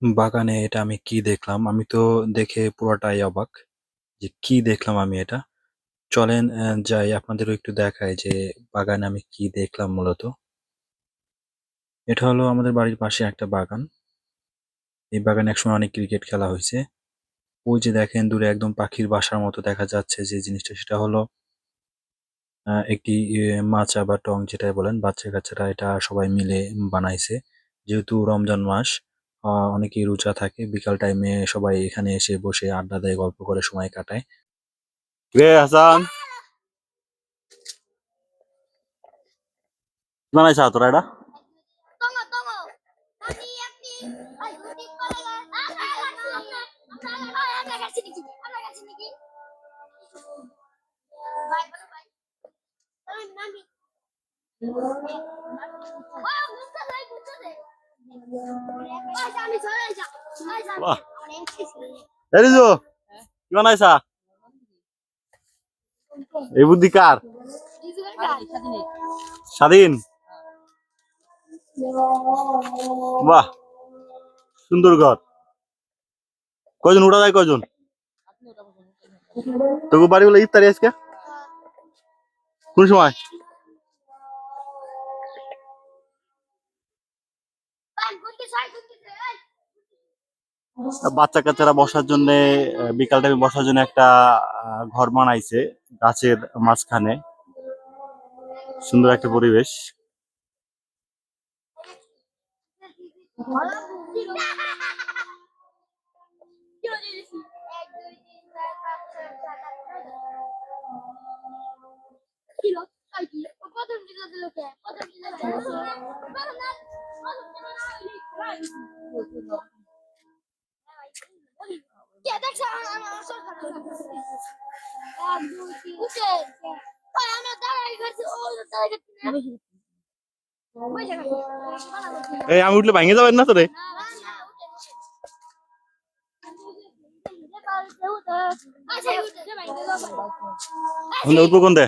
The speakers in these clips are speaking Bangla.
বাগানে এটা আমি কি দেখলাম? আমি তো দেখে পুরোটাই অবাক যে কি দেখলাম আমি এটা। চলেন যাই আপনাদেরও একটু দেখাই যে বাগানে আমি কি দেখলাম মূলত। এটা হলো আমাদের বাড়ির পাশে একটা বাগান। এই বাগানে একসময় অনেক ক্রিকেট খেলা হয়েছে। ওই যে দেখেন দূরে একদম পাখির বাসার মতো দেখা যাচ্ছে যে জিনিসটা সেটা হলো একটি মাচা বা টং যেটাই বলেন বাচ্চা-কাচ্চারা এটা সবাই মিলে বানাইছে। যেহেতু রমজান মাস অনেকেই রোজা থাকে। বিকাল টাইমে সবাই এখানে এসে বসে আড্ডা দেয়, গল্প করে সময় কাটায়। রে হাসান বানাইছা তোরা এটা Tunggu, tunggu. Hati-hati. Ayo, di kolongan. Anak kat sini, anak kat sini. Baik, baik. Nami. Wah, buka deh, buka deh. Wah, kami sore aja. বাহ এরিজো কি বানাইছা এই বুদ্ধি কার স্বাধীন বাহ সুন্দর ঘর কয়জন উঠা যায় কয়জন তোকে বাড়ি বলে ইফতারি আজকে কোন সময় বাচ্চা কাচ্চারা বসার জন্য বিকাল টাইমে বসার জন্য একটা ঘর বানাইছে গাছের মাঝখানে সুন্দর একটা পরিবেশ Ya, that's how I'm also এই আমি উঠলে ভাঙে যাবেন না তোরে উঠবো কোন দে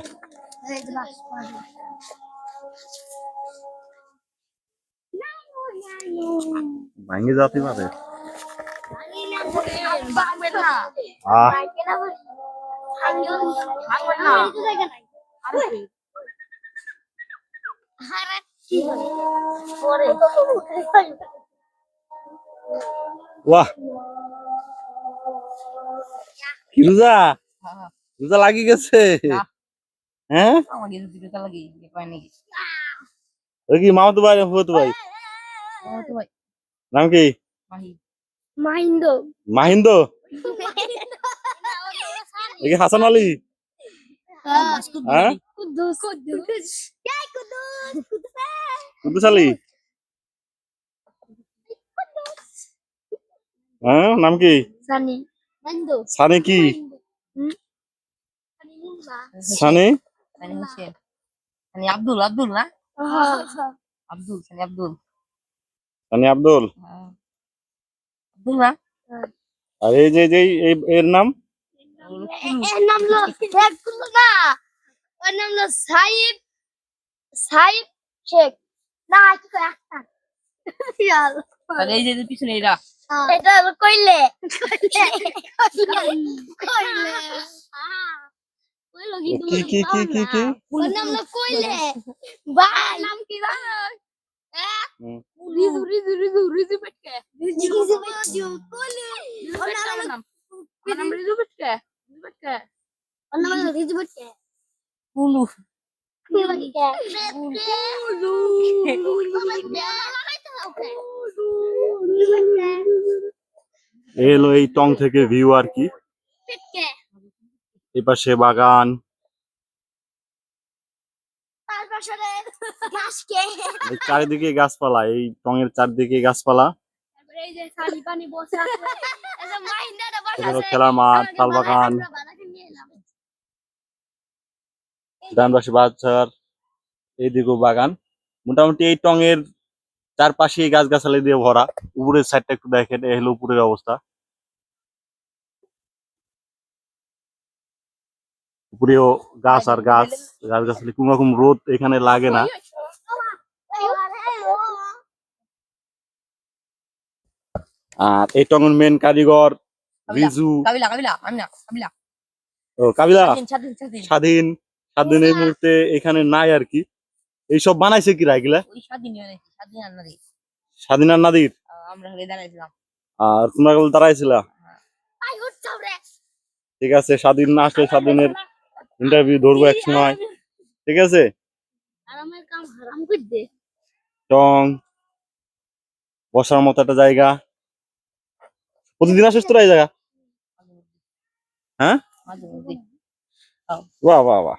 ভাঙে যাতে পারে আহ বাহ কি রোজা রোজা লাগি গেছে হ্যাঁ ওই কি মামাতো ভাই না ফুফাতো ভাই নাম কি Mahindo. মাহিন্দ এই কি হাসান আলী হ্যাঁ Kudus. Kudus. Ya, Kudus. Kudus. Kuddus Ali হ্যাঁ নাম কি Sani. Mando. সানি কি Sani Mumba. Sunny Sani Hussein. Sani Abdul lah. Abdul, Sani Abdul. Sunny Abdul Abdul lah. আর এই যে এর নাম Enam lo. Kulo na. Enam lo Saib. Saib Sheikh. Na, itu kaya aksan. Ya Allah. Ada aja di pisu ni dah. Itu lo koile. Koile. কি Enam lo koile. Bye. Enam kita. Rizu petke. Rizu koile. Enam ribu petke. Enam lo rizu petke. Puluh. এলো এই টং থেকে ভিউ আর কি এই পাশে বাগান এই চারিদিকে গাছপালা এই টং এর চারদিকে গাছপালা এখানে খেলার মাঠ তাল বাগান ডান পাশে বাজার এইদিকেও বাগান মোটামুটি এই টং এর চারপাশে গাছগাছালি দিয়ে ভরা উপরের সাইডটা একটু দেখেন এই হলো উপরের অবস্থা উপরেও গাছ আর গাছ গাছগাছালি কোন রকম রোদ এখানে লাগে না আর এই টঙের মেন কারিগর কাবিলা রিজু। কাবিলা কাবিলা আমি না কাবিলা ও কাবিলা স্বাধীন স্বাধীন স্বাধীন স্বাধীন। স্বাধীন এই মুহূর্তে এখানে নাই আর কি। এইসব বানাইছে কি রাগিলা? ওই স্বাধীন বানাইছি স্বাধীন আর নারী স্বাধীন আর নাদির। আমরা হলে দাঁড়াইছিলাম আর তোমরা কেবল দাঁড়াইছিলা। আই উঠছাও রে ঠিক আছে, স্বাধীন না আসলে স্বাধীনের ইন্টারভিউ ধরবো এক সময়। ঠিক আছে। আরামের কাম হারাম করে দে টং বসার মতো একটা জায়গা। প্রতিদিন আসিস তোরা এই জায়গা? হ্যাঁ, মাঝে মধ্যে বাহ বাহ বাহ।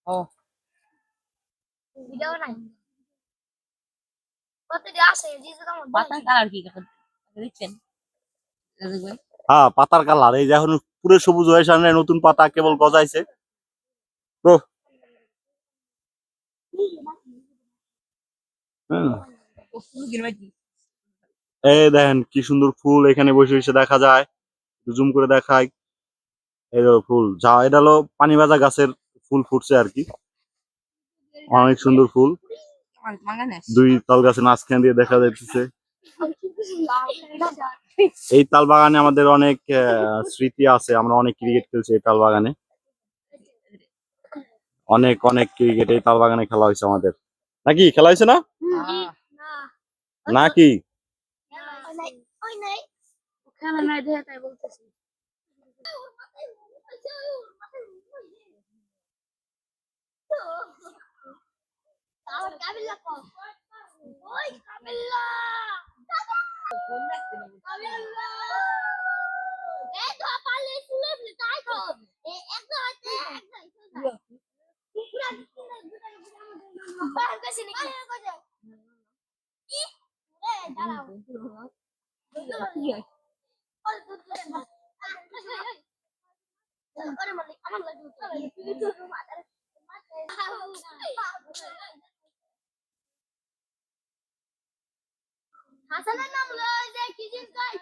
ও ভিডিও নাই কতটি আসে জিজু কেমন পাতা কালার কি দেখছেন দেখবেন হ্যাঁ, পাতার কালার এই যে এখন পুরো সবুজ হয়ে সামনে নতুন পাতা কেবল গজাইছে। তো এই দেখেন কি সুন্দর ফুল এখানে বসে বসে দেখা যায়। জুম করে দেখাই। এই হলো ফুল, যা এটা হলো পানি ভাজা গাছের ফুল ফুটছে আর কি। অনেক সুন্দর ফুল। দুই তাল গাছের মাঝখান দিয়ে দেখা যাচ্ছে। এই তাল বাগানে আমাদের অনেক স্মৃতি আছে। আমরা অনেক ক্রিকেট খেলছি এই তাল বাগানে। অনেক অনেক ক্রিকেট এই তাল বাগানে খেলা হয়েছে আমাদের। নাকি খেলা হয়েছে না? না নাকি ওই নাই খেলা নাই দেখে তাই বলতেছি আর কাবিলা কো ওই কাবিলা কাবিলা এ তো পালে শুলে তাই তো একটা আছে একটা পুরা পুরা কাছে নাকি কি এ দাঁড়াও আরে মালিক আমার লাগে হাসানের নাম লয় যে কি জিন কয়